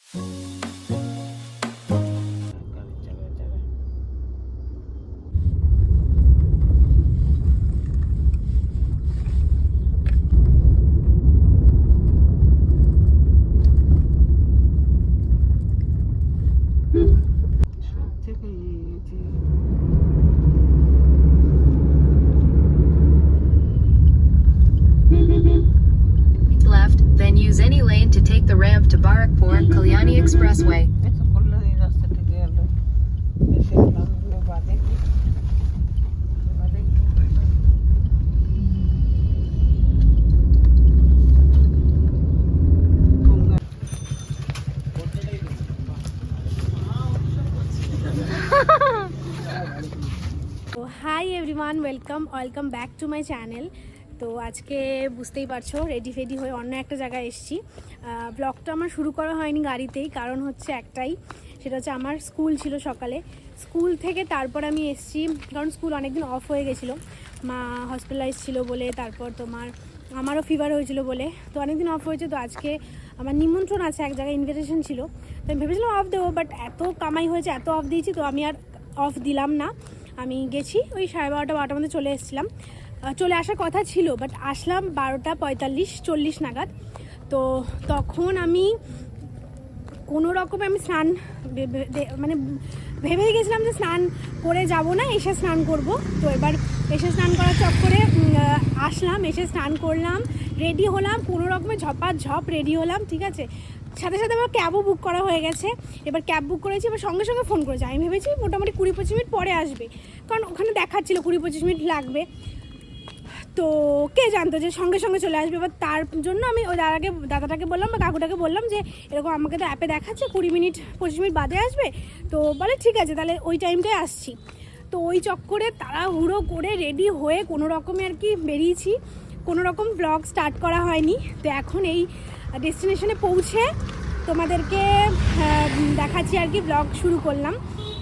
Left, then use any lane to take the ramp to Barakpur Kalyani Expressway. Hi everyone, welcome back to my channel. তো আজকে বুঝতেই পারছো ready ফেডি হয়ে অন্য একটা জায়গায় এসেছি। ব্লগটা আমার শুরু করা হয়নি গাড়িতেই, কারণ হচ্ছে একটাই, সেটা হচ্ছে আমার স্কুল ছিল সকালে। স্কুল থেকে তারপর আমি এসেছি, কারণ স্কুল অনেকদিন অফ হয়ে গেছিলো, মা হসপিটালাইজ ছিল বলে, তারপর আমারও ফিভার হয়েছিল বলে, তো অনেকদিন অফ হয়েছে। তো আজকে আমার নিমন্ত্রণ আছে, এক জায়গায় ইনভিটেশন ছিল, তো আমি ভেবেছিলাম অফ দেবো, বাট এত কামাই হয়েছে, এত অফ দিয়েছি, তো আমি আর অফ দিলাম না। আমি গেছি ওই 12:30-12টার মধ্যে চলে এসেছিলাম, চলে আসার কথা ছিল, বাট আসলাম 12:45-40 নাগাদ। তো তখন আমি কোনো রকমে আমি স্নান মানে ভেবেই গেছিলাম যে স্নান করে যাব না, এসে স্নান করব। তো এবার এসে স্নান করার চক্করে আসলাম, এসে স্নান করলাম, রেডি হলাম, কোনো রকমে ঝপাঝপ রেডি হলাম, ঠিক আছে। সাথে সাথে আমার ক্যাবও বুক করা হয়ে গেছে। এবার ক্যাব বুক করেছি, এবার সঙ্গে সঙ্গে ফোন করেছি। আমি ভেবেছি মোটামুটি 20-25 মিনিট পরে আসবে, কারণ ওখানে দেখাচ্ছিল 20-25 মিনিট লাগবে। তো কে জানতো যে সঙ্গে সঙ্গে চলে আসবে। এবার তার জন্য আমি ওই দাদাটাকে বললাম বা কাকুটাকে বললাম যে এরকম আমাকে তো অ্যাপে দেখাচ্ছে 20-25 মিনিট বাদে আসবে। তো বলে ঠিক আছে, তাহলে ওই টাইমটায় আসছি। তো ওই চক্করে তাড়াহুড়ো করে রেডি হয়ে কোনো রকমে আর কি বেরিয়েছি, কোনো রকম ব্লগ স্টার্ট করা হয়নি। তো এখন এই ডেস্টিনেশনে পৌঁছে তোমাদেরকে দেখাচ্ছি আর কি, ব্লগ শুরু করলাম,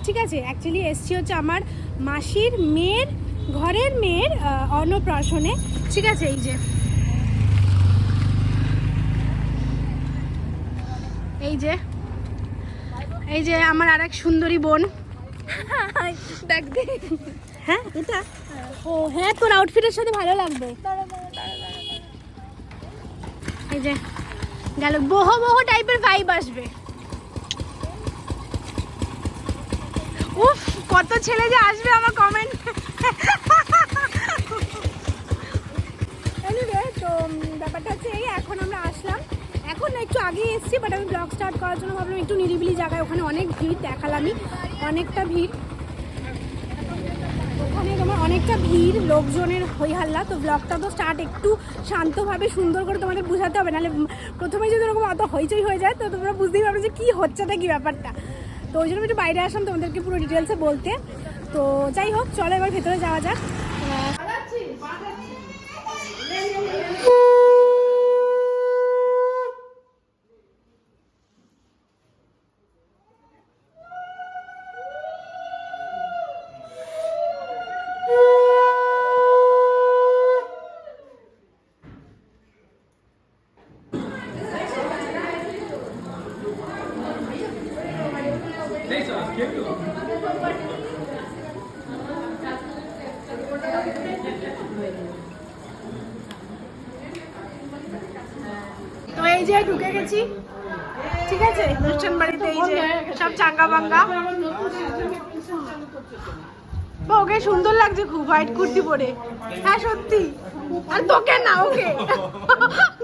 ঠিক আছে। অ্যাকচুয়ালি এসছি হচ্ছে আমার মাসির মেয়ের ঘরের মেয়ের অন্নপ্রাশনে, ঠিক আছে। এই যে আমার আর এক সুন্দরী বোন, দেখ হ্যাঁ এটা, ও হ্যাঁ তোর আউটফিটের সাথে ভালো লাগবে। এই যে গেল, বহ টাইপের ভাইব আসবে। উফ, কত ছেলে যে আসবে আমার কমেন্ট। তো ব্যাপারটা হচ্ছে এই, এখন আমরা আসলাম, এখন একটু আগেই এসেছি, বাট আমি ব্লগ স্টার্ট করার জন্য ভাবলাম একটু নিরিবিলি জায়গায়, ওখানে অনেক ভিড় দেখালামই, অনেকটা ভিড়, ওখানে তোমার অনেকটা ভিড়, লোকজনের হই হাল্লা। তো ব্লগটা তো স্টার্ট একটু শান্তভাবে সুন্দর করে তোমাদের বোঝাতে হবে, নাহলে প্রথমেই যদি ওরকম অত হইচই হয়ে যায় তো তোমরা বুঝতেই পারবে যে কী হচ্ছেটা কী ব্যাপারটা। তো ওই জন্য একটু বাইরে আসলাম তোমাদেরকে পুরো ডিটেলসে বলতে। তো যাই হোক, চলো এবার ভেতরে যাওয়া যাক। তো এই যে ঢুকে গেছি, ঠিক আছে, অনুষ্ঠান বাড়িতে। এই যে সব চাঙ্গা বাঙ্গা, ওকে সুন্দর লাগছে খুব, হোয়াইট কুর্তি পরে। হ্যাঁ সত্যি, আর তোকে না, ওকে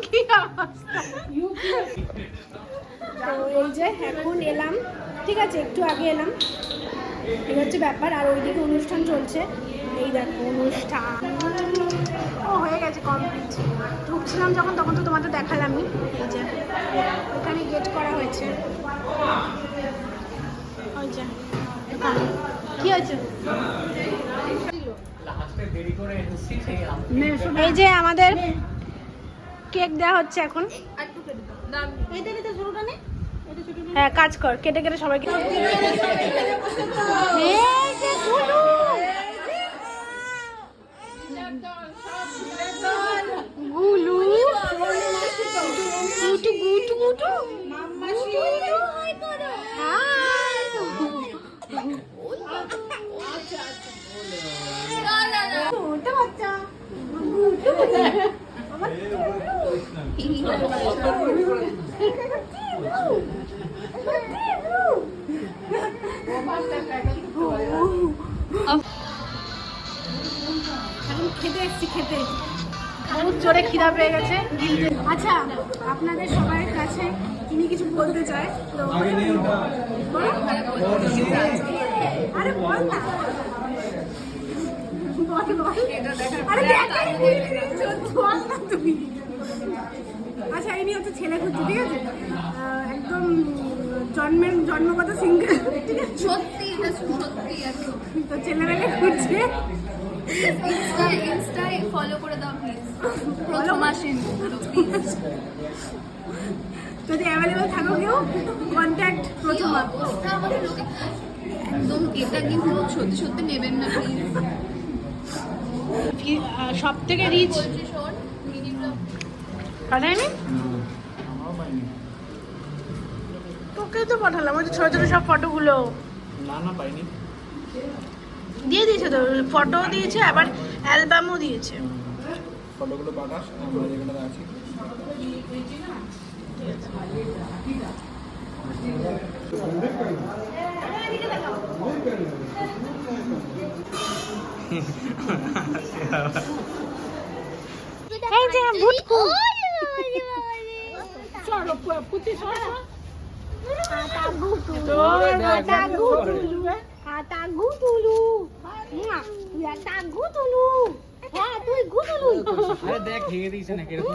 কি অবস্থা। তো এই যে এখন এলাম, ঠিক আছে, একটু আগে এলাম, এই হচ্ছে ব্যাপার। আর ওইদিকে অনুষ্ঠান চলছে, এই দেখো অনুষ্ঠান হয়ে গেছে কমপ্লিট। ঢুকছিলাম যখন, তখন তো তোমাদের দেখালামই। এই যে এখানে গেট করা হয়েছে, ওই যে কি হয়েছে, এই যে আমাদের কেক দেওয়া হচ্ছে এখন। হ্যাঁ কাজ কর, কেটে কেটে সবাইকে। গুলু গুটু গুটু গুটু এসেছি খেতে, বহুত জোরে খিদা পেয়ে গেছে। আচ্ছা, আপনাদের সবার কাছে ইনি কিছু বলতে চায় তো বলো। আরে বল না, বল বল। আরে বল না তুমি। আচ্ছা, ইনি হচ্ছে ছেলে খুঁজছে, ঠিক আছে? একদম জন্মগত সিঙ্গেল, ঠিক আছে? সত্যি এটা সত্যি একদম। তো ছেলেটাকে খুঁজছে। ইনস্টায় ফলো করে দাও প্লিজ। প্রথম আসেন যদি অ্যাভেলেবল থাকো কেউ কন্ট্যাক্ট প্রথম। অবস্থা আমাদের লোকে একদম, এটা কিন্তু সত্যি সত্যি নেবেন না প্লিজ। সব থেকে রিচ বলছি শোন, মিনি ব্লগ পাঠায়নি তোকে তো পাঠালাম, ওই যে ছোট ছোট সব ফটোগুলো। না পাইনি। দিয়ে দিয়েছে তো, ফটো দিয়েছে আবার অ্যালবামও দিয়েছে। ফটোগুলো পাঠাস, আমরা যেগুলো আছি। এই যে ভুটকু চলো পুতি সর আরে দেখ ভেঙে দিয়েছে না কিরকম।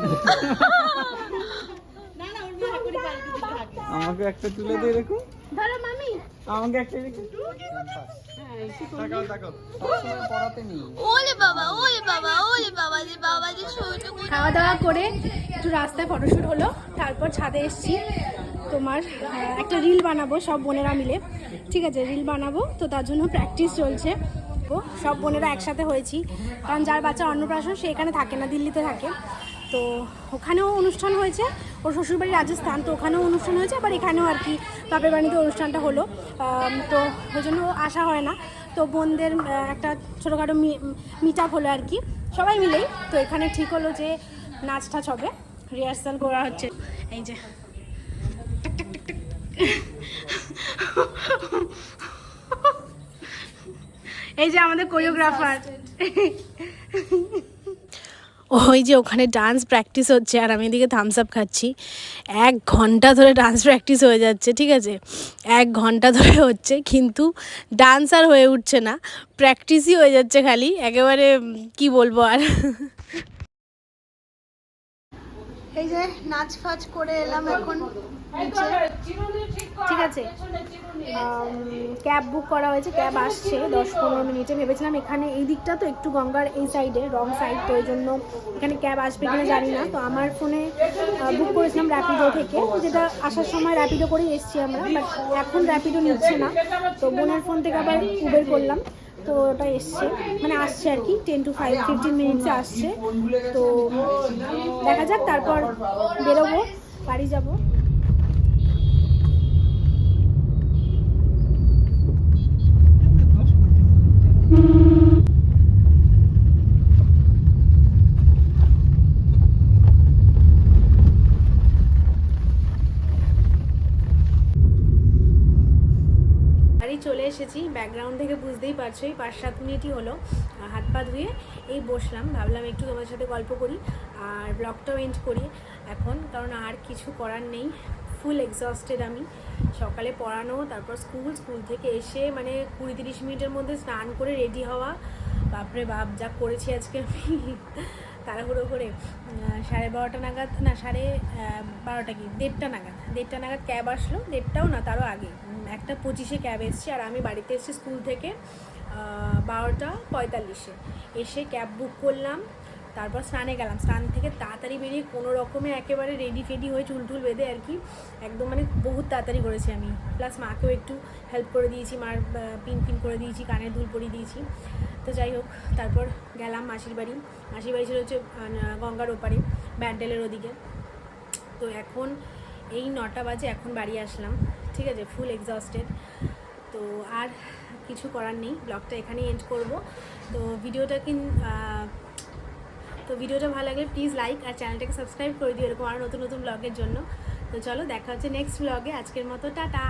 আমাকে একটা তুলে দে এরকম। আমাকে একটা এরকম। তাকাও তাকাও। সবসময় পড়াতে নেই। ওলে বাবা ওলে বাবা ওলে বাবা যে বাবা যে ছোট খাওয়া দাওয়া করে একটু রাস্তায় ফটোশ্যুট হলো, তারপর ছাদে এসেছি। তোমার একটা রিল বানাবো সব বোনেরা মিলে, ঠিক আছে? রিল বানাবো, তো তার জন্য প্র্যাকটিস চলছে। সব বোনেরা একসাথে হয়েছি, কারণ যার বাচ্চা অন্নপ্রাশন সে এখানে থাকে না, দিল্লিতে থাকে। তো ওখানেও অনুষ্ঠান হয়েছে, ওর শ্বশুরবাড়ি রাজস্থান, তো ওখানেও অনুষ্ঠান হয়েছে, আবার এখানেও আর কি বাপের বাড়িতে অনুষ্ঠানটা হলো। তো ওই জন্য আসা হয় না। তো বোনদের একটা ছোটোখাটো মিট আপ হলো আর কি, সবাই মিলেই। তো এখানে ঠিক হলো যে নাচ টাচ হবে, রিহার্সাল করা হচ্ছে। এই যে এই যে আমাদের কোরিওগ্রাফার, ওই যে ওখানে ডান্স প্র্যাকটিস হচ্ছে আর আমি এদিকে থামস আপ খাচ্ছি। 1 ঘন্টা ধরে ডান্স প্র্যাকটিস হয়ে যাচ্ছে, ঠিক আছে? 1 ঘন্টা ধরে হচ্ছে, কিন্তু ডান্স আর হয়ে উঠছে না, প্র্যাকটিসই হয়ে যাচ্ছে খালি, একেবারে কি বলবো আর। এই যে নাচ ফাচ করে এলাম এখন নিচে, ঠিক আছে? ক্যাব বুক করা হয়েছে, ক্যাব আসছে 10-15 মিনিটে। ভেবেছিলাম এখানে এই দিকটা তো একটু গঙ্গার এই সাইডে, রং সাইড, তো এই জন্য এখানে ক্যাব আসবে কিনা জানি না। তো আমার ফোনে বুক করেছিলাম র্যাপিডো থেকে, যেটা আসার সময় র্যাপিডো করেই এসেছি আমরা, বাট এখন র্যাপিডো নিচ্ছে না। তো বোনের ফোন থেকে আবার উবের করলাম, তো ওটা এসছে, মানে আসছে আর কি 10 to 15 মিনিটসে আসছে। তো দেখা যাক, তারপর বেরোবো, বাড়ি যাবো। চলে এসেছি, ব্যাকগ্রাউন্ড থেকে বুঝতেই পারছো, এই 5-7 মিনিটই হলো হাত পা ধুয়ে এই বসলাম, ভাবলাম একটু তোমার সাথে গল্প করি আর ব্লগটাও এন্ড করি এখন, কারণ আর কিছু করার নেই। ফুল এক্সস্টেড আমি, সকালে পড়ানো, তারপর স্কুল থেকে এসে মানে 20-30 মিনিটের মধ্যে স্নান করে রেডি হওয়া, বাপরে বাপ যা করেছি আজকে আমি তাড়াহুড়ো করে। 12:30 নাগাদ, না 12:30 কি 1:30 নাগাদ ক্যাব আসলো, 1:30টাও না তারও আগে, 1:25-এ ক্যাব এসছে, আর আমি বাড়িতে এসেছি স্কুল থেকে 12:45-এ। এসে ক্যাব বুক করলাম, তারপর স্নানে গেলাম, স্নান থেকে তাড়াতাড়ি বেরিয়ে কোনো রকমে একেবারে রেডি ফেডি হয়ে চুল টুল বেঁধে আর কি, একদম মানে বহুত তাড়াতাড়ি করেছি আমি। প্লাস মাকেও একটু হেল্প করে দিয়েছি, মার পিন করে দিয়েছি, কানের দুল পরিয়ে দিয়েছি। তো যাই হোক, তারপর গেলাম মাসির বাড়ি ছিল হচ্ছে গঙ্গার ওপারে, ব্যান্ডেলের ওদিকে। তো এখন এই 9টা বাজে, এখন বাড়ি আসলাম, ঠিক আছে? ফুল এক্সস্টেড। তো আর কিছু করার নেই, ব্লগটা এখানেই এন্ড করব। তো ভিডিওটা ভালো লাগলে প্লিজ লাইক আর চ্যানেলটাকে সাবস্ক্রাইব করে দিও এরকম আরও নতুন ব্লগের জন্য। তো চলো, দেখা হচ্ছে নেক্সট ব্লগে। আজকের মতো টাটা।